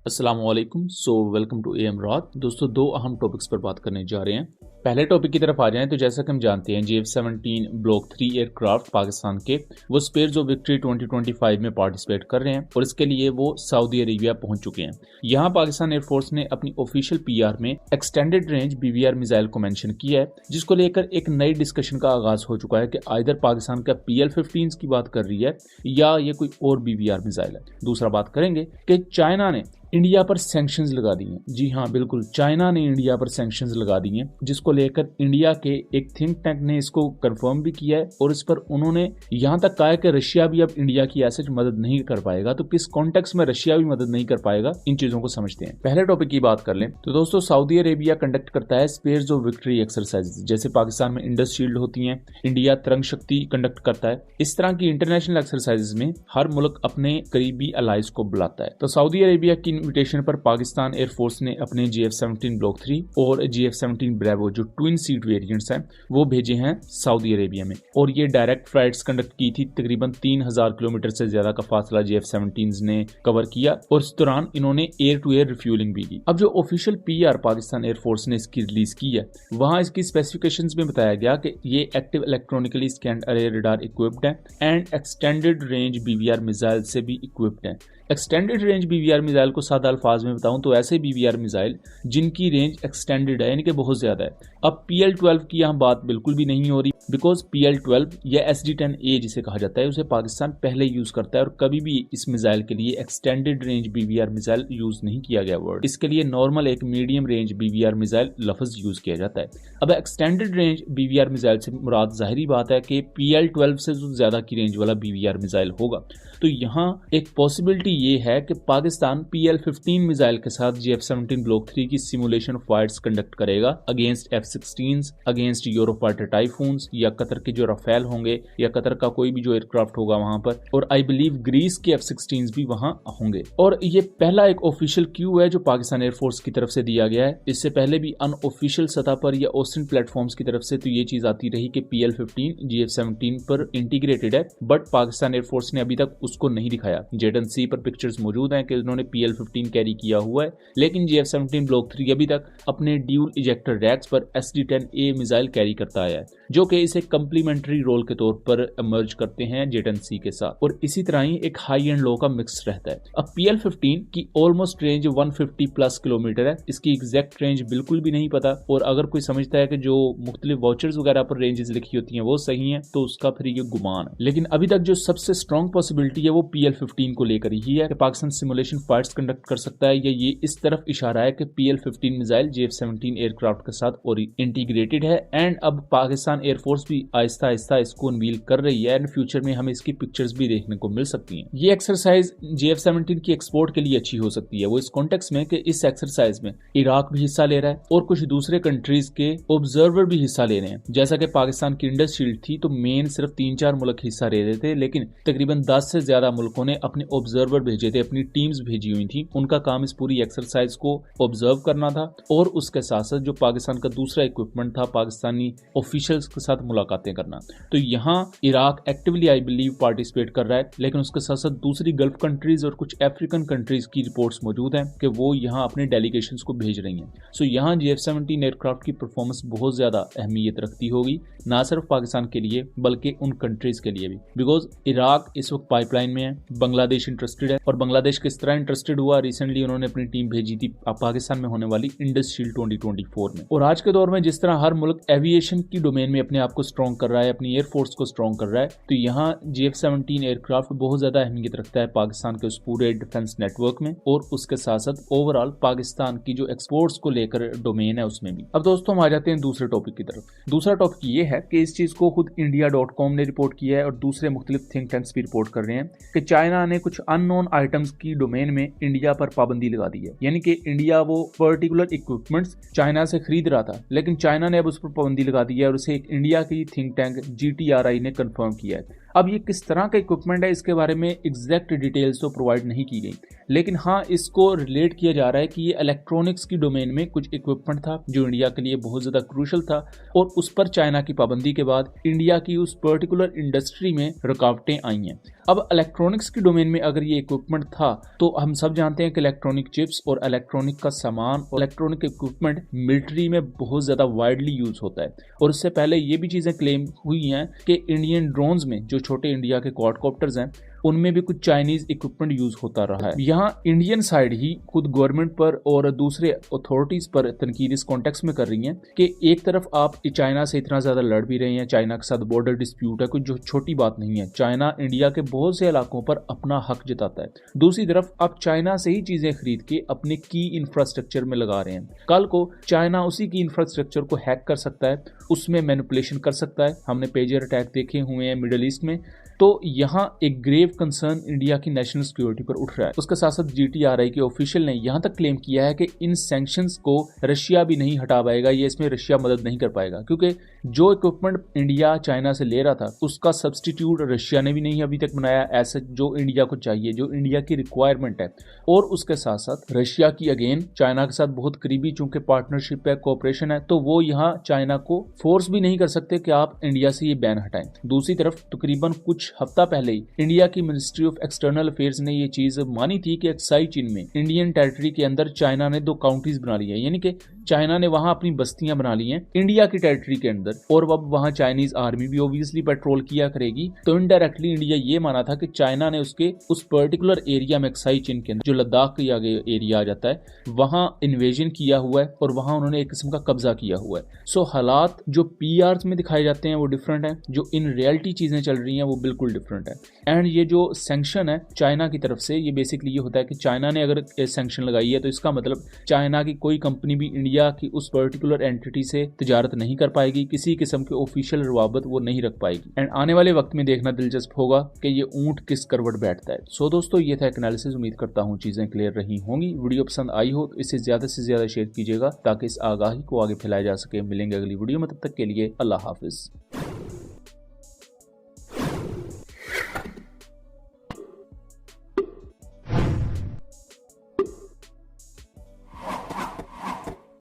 अस्सलाम वालेकुम। Welcome to M rock. दोस्तों, दो अहम टॉपिक्स पर बात करने जा रहे हैं। पहले टॉपिक की तरफ आ जाएं तो जैसा कि हम जानते हैं GF-17 ब्लॉक 3 एयरक्राफ्ट पाकिस्तान के वो स्पेयर्स ऑफ विक्ट्री 2025 में पार्टिसिपेट कर रहे हैं और इसके लिए वो सऊदी अरेबिया पहुंच चुके हैं। यहाँ पाकिस्तान एयरफोर्स ने अपनी ऑफिशियल PR में एक्सटेंडेड रेंज BVR मिसाइल को मेंशन किया है, जिसको लेकर एक नई डिस्कशन का आगाज हो चुका है कि आइदर पाकिस्तान का PL-15 की बात कर रही है या ये कोई और BVR मिसाइल है। दूसरा बात करेंगे कि चाइना ने इंडिया पर सैंक्शंस लगा दी हैं। जी हाँ, बिल्कुल, चाइना ने इंडिया पर सैंक्शंस लगा दी हैं, जिसको लेकर इंडिया के एक थिंक टैंक ने इसको कंफर्म भी किया है और इस पर उन्होंने यहाँ तक कहा है कि रशिया भी अब इंडिया की ऐसे मदद नहीं कर पाएगा। तो किस कॉन्टेक्स्ट में रशिया भी मदद नहीं कर पाएगा, इन चीजों को समझते हैं। पहले टॉपिक की बात कर लें तो दोस्तों, सऊदी अरेबिया कंडक्ट करता है स्पेयर्स ऑफ विक्ट्री एक्सरसाइज। जैसे पाकिस्तान में इंडस शील्ड होती है, इंडिया तरंग शक्ति कंडक्ट करता है। इस तरह की इंटरनेशनल एक्सरसाइजेज में हर मुल्क अपने करीबी अलाइज को बुलाता है। तो सऊदी अरेबिया की इन्विटेशन पर पाकिस्तान एयरफोर्स ने अपने GF-17 ब्लॉक 3 और GF-17 ब्रेवो जो ट्विन सीट वेरिएंट्स हैं वो भेजे हैं सऊदी अरेबिया में, और ये डायरेक्ट फ्लाइट्स कंडक्ट की थी। तकरीबन 3000 किलोमीटर से ज्यादा का फासला GF-17 ने कवर किया और इस दौरान इन्होंने एयर टू एयर रिफ्यूलिंग भी की। अब जो ऑफिशियल PR पाकिस्तान एयरफोर्स ने इसकी रिलीज की है, वहां इसकी स्पेसिफिकेशंस में बताया गया कि ये एक्टिव इलेक्ट्रॉनिकली स्कैन्ड अरे रडार इक्विप्ड है and extended range BVR missile से भी इक्विप्ड है। एक्सटेंडेड रेंज BVR मिसाइल को सादा अल्फाज में बताऊं तो ऐसे BVR मिसाइल जिनकी रेंज एक्सटेंडेड है, यानी कि बहुत ज्यादा है। अब PL-12 की यहाँ बात बिल्कुल भी नहीं हो रही, बिकॉज PL-12 या SD-10A जिसे कहा जाता है, उसे पाकिस्तान पहले यूज करता है और कभी भी इस मिसाइल के लिए extended range BVR missile use नहीं किया गया वर्ड। इसके लिए नॉर्मल एक मीडियम रेंज BVR मिसाइल लफ्ज यूज किया जाता है। अब एक्सटेंडेड रेंज BVR मिसाइल से मुराद जाहिर बात है कि PL-12 से जो ज्यादा की रेंज वाला BVR मिसाइल होगा। तो यहाँ एक पॉसिबिलिटी ये है कि पाकिस्तान PL-15 मिसाइल के साथ GF-17 ब्लॉक 3 की सिमुलेशन फाइट्स कंडक्ट करेगा against F-16, against Eurofighter typhoons या कतर के जो राफेल होंगे या कतर का कोई भी जो एयरक्राफ्ट होगा वहां पर, और आई बिलीव ग्रीस के F-16 भी वहां होंगे। और ये पहला एक ऑफिशियल क्यू है जो पाकिस्तान एयरफोर्स की तरफ से दिया गया है। इससे पहले भी अनऑफिशियल सतह पर या ऑस्टिन प्लेटफॉर्म्स की तरफ से तो ये चीज आती रही कि PL-15 GF-17 पर इंटीग्रेटेड है, बट पाकिस्तान एयरफोर्स ने अभी तक उसको नहीं दिखाया। जेड&सी पर पिक्चर्स मौजूद हैं कि उन्होंने PL-15 कैरी किया हुआ है, लेकिन GF-17 ब्लॉक 3 अभी तक अपने ड्यूल इजेक्टर रैक्स पर SD-10A मिसाइल कैरी करता आया है, जो कि इसे कंप्लीमेंट्री रोल के तौर पर इमर्ज करते हैं जेड&सी के साथ, और इसी तरह ही एक हाई एंड लो का मिक्स रहता है। अब PL-15 की ऑलमोस्ट रेंज 150 प्लस किलोमीटर है। इसकी एग्जैक्ट रेंज बिल्कुल भी नहीं पता, और अगर कोई समझता है कि जो मुख्तलिफ वाउचर्स वगैरह पर रेंजेस लिखी होती हैं वो सही हैं तो उसका फिर ये गुमान है। लेकिन अभी तक जो सबसे स्ट्रॉन्ग पॉसिबिलिटी है वो PL-15 को लेकर ही है कि पाकिस्तान सिमुलेशन फाइट्स कंडक्ट कर सकता है, या ये इस तरफ इशारा है कि PL-15 मिसाइल GF-17 एयरक्राफ्ट के साथ और इंटीग्रेटेड है। एंड अब पाकिस्तान एयरफोर्स भी आहिस्ता आहिस्ता इसको अनवील कर रही है एंड फ्यूचर में हमें इसकी पिक्चर्स भी देखने को मिल सकती हैं। ये एक्सरसाइज GF-17 की एक्सपोर्ट के लिए अच्छी हो सकती है, वो इस कॉन्टेक्स्ट में कि इस एक्सरसाइज में इराक भी हिस्सा ले रहा है और कुछ दूसरे कंट्रीज के ऑब्जर्वर भी हिस्सा ले रहे हैं। जैसा कि पाकिस्तान की इंडस शील्ड थी तो मेन सिर्फ 3-4 मुल्क हिस्सा ले रहे थे, लेकिन तकरीबन 10 से ज्यादा मुल्कों ने अपने ऑब्जर्वर भेजे थे, अपनी टीम्स भेजी हुई थी। उनका काम इस पूरी एक्सरसाइज को ऑब्जर्व करना था और उसके साथ साथ जो पाकिस्तान का दूसरा इक्विपमेंट था, पाकिस्तानी ऑफिशियल्स के साथ मुलाकातें करना। तो यहाँ Iraq actively I believe participate कर रहा है, लेकिन उसके साथ साथ दूसरी गल्फ कंट्रीज और कुछ अफ्रीकन कंट्रीज की रिपोर्ट्स मौजूद हैं कि वो यहाँ अपने डेलीगेशंस को भेज रही हैं। सो यहाँ GF-17 एयरक्राफ्ट की परफॉर्मेंस बहुत ज्यादा अहमियत रखती होगी, ना सिर्फ पाकिस्तान के लिए बल्कि उन कंट्रीज के लिए भी, बिकॉज इराक इस वक्त पाइपलाइन में है, बांग्लादेश इंटरेस्टेड है, और बांग्लादेश किस तरह इंटरेस्टेड हुआ, रिसेंटली उन्होंने अपनी टीम भेजी थी पाकिस्तान में होने वाली इंडस शील्ड 2024 में। और आज के दौर में जिस तरह हर मुल्क एविएशन की डोमेन में अपने आप को स्ट्रॉन्ग कर रहा है, अपनी एयरफोर्स को स्ट्रॉन्ग कर रहा है, तो यहाँ GF-17 एयरक्राफ्ट बहुत ज्यादा अहमियत रखता है पाकिस्तान के उस पूरे डिफेंस नेटवर्क में, और उसके साथ साथ ओवरऑल पाकिस्तान की जो एक्सपोर्ट्स को लेकर डोमेन है उसमें भी। अब दोस्तों हम आ जाते हैं दूसरे टॉपिक की तरफ। दूसरा टॉपिक ये है कि इस चीज को खुद India.com ने रिपोर्ट किया है और दूसरे मुख्तलिफ थिंक टैंक्स भी रिपोर्ट कर रहे हैं कि चाइना ने कुछ अननोन आइटम्स की डोमेन में इंडिया पर पाबंदी लगा दी है। यानी कि इंडिया वो पर्टिकुलर इक्विपमेंट्स चाइना से खरीद रहा था, लेकिन चाइना ने अब उस पर पाबंदी लगा दी है और उसे एक इंडिया की थिंक टैंक GTRI ने कंफर्म किया है। अब ये किस तरह का इक्विपमेंट है इसके बारे में एग्जैक्ट डिटेल्स तो प्रोवाइड नहीं की गई, लेकिन हाँ इसको रिलेट किया जा रहा है कि ये इलेक्ट्रॉनिक्स की डोमेन में कुछ इक्विपमेंट था जो इंडिया के लिए बहुत ज़्यादा क्रूशल था और उस पर चाइना की पाबंदी के बाद इंडिया की उस पर्टिकुलर इंडस्ट्री में रुकावटें आई हैं। अब इलेक्ट्रॉनिक्स की डोमेन में अगर ये इक्विपमेंट था तो हम सब जानते हैं कि इलेक्ट्रॉनिक चिप्स और इलेक्ट्रॉनिक का सामान और इलेक्ट्रॉनिक इक्विपमेंट मिलिट्री में बहुत ज़्यादा वाइडली यूज होता है। और इससे पहले ये भी चीज़ें क्लेम हुई हैं कि इंडियन ड्रोन्स में जो छोटे इंडिया के क्वाडकॉप्टर्स हैं उनमें भी कुछ चाइनीज इक्विपमेंट यूज होता रहा है। यहाँ इंडियन साइड ही खुद गवर्नमेंट पर और दूसरे अथॉरिटीज पर तनकीद इस कॉन्टेक्स्ट में कर रही है कि एक तरफ आप चाइना से इतना ज्यादा लड़ भी रहे हैं, चाइना के साथ बॉर्डर डिस्प्यूट है, कुछ जो छोटी बात नहीं है, चाइना इंडिया के बहुत से इलाकों पर अपना हक जताता है। दूसरी तरफ आप चाइना से ही चीजें खरीद के अपने की इंफ्रास्ट्रक्चर में लगा रहे हैं। कल को चाइना उसी की इंफ्रास्ट्रक्चर को हैक कर सकता है, उसमें मैनिपुलेशन कर सकता है। हमने पेजर अटैक देखे हुए हैं मिडिल ईस्ट में। तो यहाँ एक ग्रेव कंसर्न इंडिया की नेशनल सिक्योरिटी पर उठ रहा है। उसके साथ साथ GTRI के ऑफिशियल ने यहाँ तक क्लेम किया है कि इन सैंक्शंस को रशिया भी नहीं हटा पाएगा, ये इसमें रशिया मदद नहीं कर पाएगा, क्योंकि जो इक्विपमेंट इंडिया चाइना से ले रहा था उसका सब्सटीट्यूट रशिया ने भी नहीं अभी तक बनाया ऐसा जो इंडिया को चाहिए, जो इंडिया की रिक्वायरमेंट है। और उसके साथ साथ रशिया की अगेन चाइना के साथ बहुत करीबी चूंकि पार्टनरशिप है, कोऑपरेशन है, तो वो यहाँ चाइना को फोर्स भी नहीं कर सकते कि आप इंडिया से ये बैन हटाएं। दूसरी तरफ तकरीबन कुछ हफ्ता पहले ही इंडिया की मिनिस्ट्री ऑफ एक्सटर्नल अफेयर्स ने ये चीज मानी थी कि एक्साई चीन में इंडियन टेरिटरी के अंदर चाइना ने 2 काउंटीज बना ली है, यानी कि चाइना ने वहां अपनी बस्तियां बना ली हैं इंडिया की टेरिटरी के अंदर, और अब वहां चाइनीज आर्मी भी ऑब्वियसली पेट्रोल किया करेगी। तो इनडायरेक्टली इंडिया ये माना था कि चाइना ने उसके उस पर्टिकुलर एरिया में एक्साई चीन के अंदर जो लद्दाख के आगे एरिया आ जाता है वहां इन्वेजन किया हुआ है और वहां उन्होंने एक किस्म का कब्जा किया हुआ है। सो हालात जो PRs में दिखाए जाते हैं वो डिफरेंट है, जो इन रियलिटी चीजें चल रही हैं वो बिल्कुल डिफरेंट है। एंड ये जो सैंक्शन है चाइना की तरफ से, ये बेसिकली ये होता है कि चाइना ने अगर सैंक्शन लगाई है तो इसका मतलब चाइना की कोई कंपनी भी इंडिया की उस पर्टिकुलर एंटिटी से तिजारत नहीं कर पाएगी, किसी किस्म के ऑफिशियल रवाबत वो नहीं रख पाएगी। एंड आने वाले वक्त में देखना दिलचस्प होगा कि ये ऊंट किस करवट बैठता है। सो दोस्तों ये था एक एनालिसिस, उम्मीद करता हूँ चीजें क्लियर रही होंगी। वीडियो पसंद आई हो तो इसे ज्यादा से ज्यादा शेयर कीजिएगा ताकि इस आगाही को आगे फैलाया जा सके। मिलेंगे अगली वीडियो में, तब तक के लिए अल्लाह हाफिज।